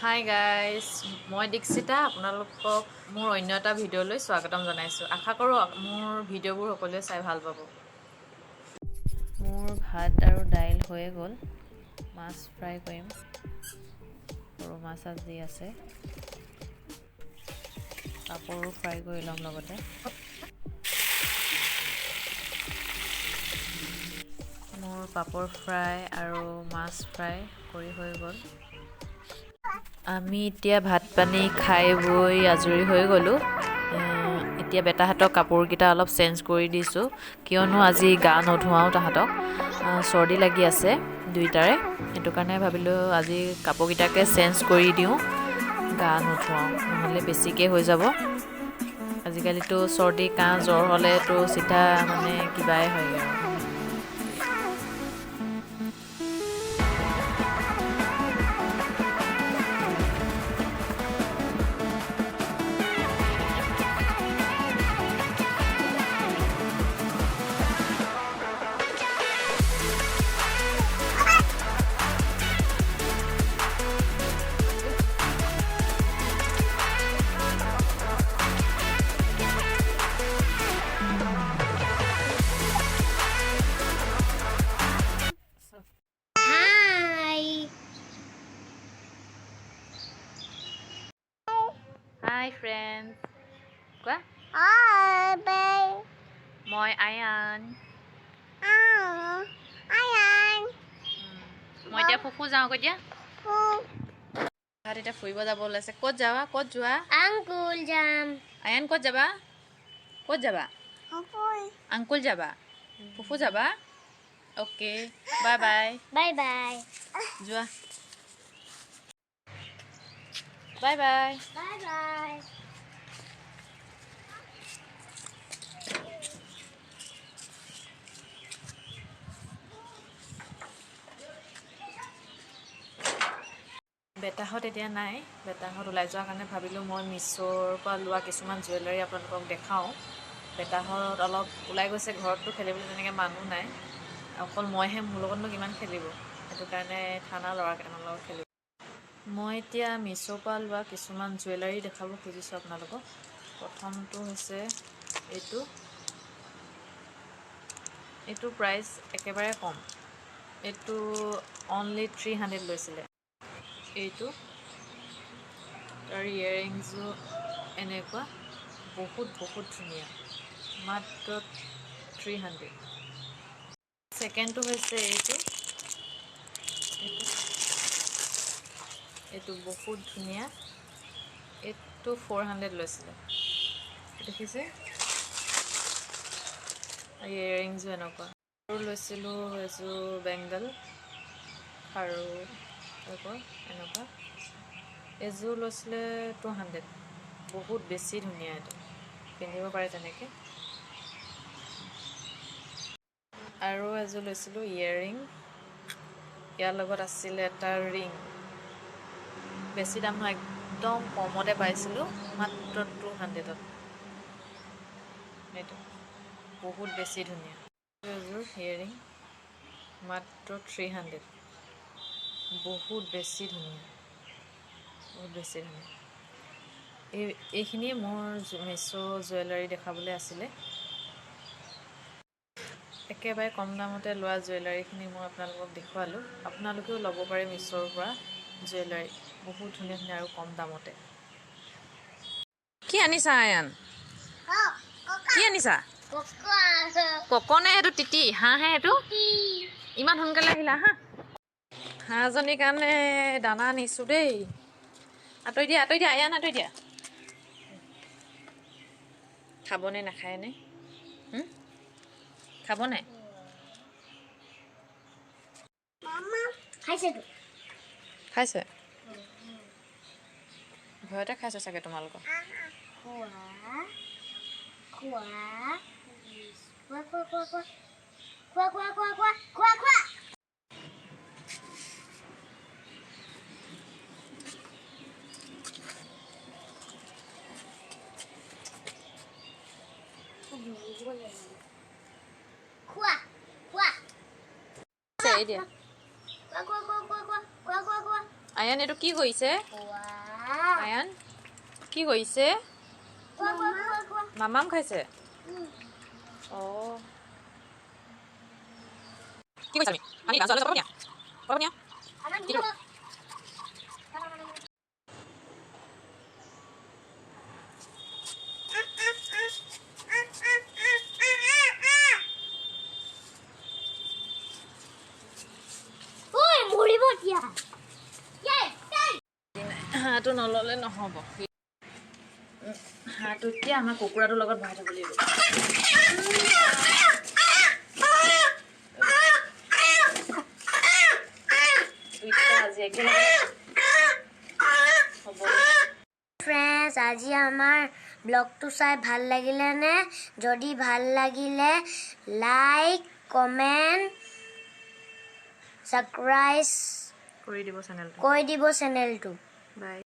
Hi guys, মই দীক্ষিতা আপোনালোকক মোৰ অন্য এটা ভিডিঅ'লৈ স্বাগতম জনাইছোঁ। আশা কৰোঁ মোৰ ভিডিঅ'বোৰ সকলোৱে চাই ভাল পাব। মোৰ ভাত আৰু দাইল হৈ গ'ল। মাছ ফ্ৰাই কৰিম। সৰু মাছ আজি আছে। পাপৰো ফ্ৰাই কৰি ল'ম লগতে। মোৰ পাপৰ ফ্ৰাই আৰু মাছ ফ্ৰাই কৰি হৈ গ'ল। আমি এতিয়া ভাত পানী খাই বৈ আজৰি হৈ গ'লোঁ। এতিয়া বেটাহঁতক কাপোৰকেইটা অলপ চেঞ্জ কৰি দিছোঁ, কিয়নো আজি গা নোধোৱাওঁ তাহাঁতক। চৰ্দি লাগি আছে দুইটাৰে, সেইটো কাৰণে ভাবিলোঁ আজি কাপোৰকেইটাকে চেঞ্জ কৰি দিওঁ, গা নোধোৱাওঁ, নহ'লে বেছিকৈ হৈ যাব। আজিকালিতো চৰ্দি কাহ জ্বৰ হ'লেতো চিধা মানে কিবাই হয়গৈ আৰু। Hi friends. Quoi? Hi, babe. Moi Ayan. Ayan. মই এতিয়া ফুফু যাওঁ কৈ দিয়া। Oh, ভাত এতিয়া ফুৰিব যাব ওলাইছে। ক'ত যাবা? ক'ত যোৱা? Uncle Jam. আয়ান ক'ত যাবা? ক'ত যাবা? Uncle. আংকুল যাবা? ফুফু যাবা? Okay, bye bye. Bye bye. যোৱা। Bye bye. Bye bye. বেটাহঁত এতিয়া নাই। বেটাহঁত ওলাই যোৱাৰ কাৰণে ভাবিলোঁ মই মিছ'ৰ পৰা লোৱা কিছুমান জুৱেলাৰী আপোনালোকক দেখাওঁ। বেটাহঁত অলপ ওলাই গৈছে, ঘৰততো খেলিবলৈ তেনেকৈ মানুহ নাই, অকল মইহে, মোৰ লগতনো কিমান খেলিব, সেইটো কাৰণে থানা ল'ৰা কেইটামানৰ লগত খেলিব। মই এতিয়া মিছ'ৰ পৰা লোৱা কিছুমান জুৱেলাৰী দেখাব খুজিছোঁ আপোনালোকক। প্ৰথমটো হৈছে এইটো প্ৰাইচ একেবাৰে কম। এইটো অনলি 300 লৈছিলে। এইটো তাৰ ইয়েৰিংছো এনেকুৱা বহুত ধুনীয়া, মাত্ৰ 300। ছেকেণ্ডটো হৈছে এইটো বহুত ধুনীয়া, এইটো 400 লৈছিলে। দেখিছে, ইয়েৰিংছো এনেকুৱা। আৰু লৈছিলোঁ এযোৰ বেংগল আৰু এনেকুৱা এযোৰ লৈছিলে 200। বহুত বেছি ধুনীয়া, এইটো পিন্ধিব পাৰে তেনেকৈ। আৰু এযোৰ লৈছিলোঁ ইয়েৰিং, ইয়াৰ লগত আছিলে এটা ৰিং। বেছি দাম নহয়, একদম কমতে পাইছিলোঁ, মাত্ৰ 200ত। এইটো বহুত বেছি ধুনীয়া। এযোৰ ইয়েৰিং মাত্ৰ 300, বহুত বেছি ধুনীয়া। এইখিনিয়ে মোৰ মিছ' জুৱেলাৰী দেখাবলৈ আছিলে। একেবাৰে কম দামতে লোৱা জুৱেলাৰীখিনি মই আপোনালোকক দেখুৱালোঁ। আপোনালোকেও ল'ব পাৰে মিছ'ৰ পৰা জুৱেলাৰী, বহুত ধুনীয়া আৰু কম দামতে। কি আনিছা আয়ান? কি আনিছা? ককনে? সেইটো তিতি হাঁহহে। সেইটো ইমান সোনকালে আহিলা? হাঁহজনীৰ কাৰণে দানা আনিছোঁ দেই। আঁতৰি দিয়া আয়ান, আঁতৰি দিয়া। খাবনে নাখায়নে? খাবনে? খাইছে? ভয়তে খাইছে চাগে তোমালোকৰ। এই দিয়া। আয়ান এটো কি কইছে আয়ান কি কইছে মামাম খাইছে ও কি কইছে আমি গাছ আলো করব না কি ঐ মৰিব দিয়া হাঁহটো নললে নহ'ব হাঁহটো এতিয়া আমাৰ কুকুৰাটোৰ লগত ভৰাই থ'ব লাগিব ফ্ৰেণ্ডছ আজি আমাৰ ব্লগটো চাই ভাল লাগিলে নে যদি ভাল লাগিলে লাইক কমেণ্ট সাবস্ক্ৰাইব কৰি দিব চেনেলটো কৰি দিব চেনেলটো বাই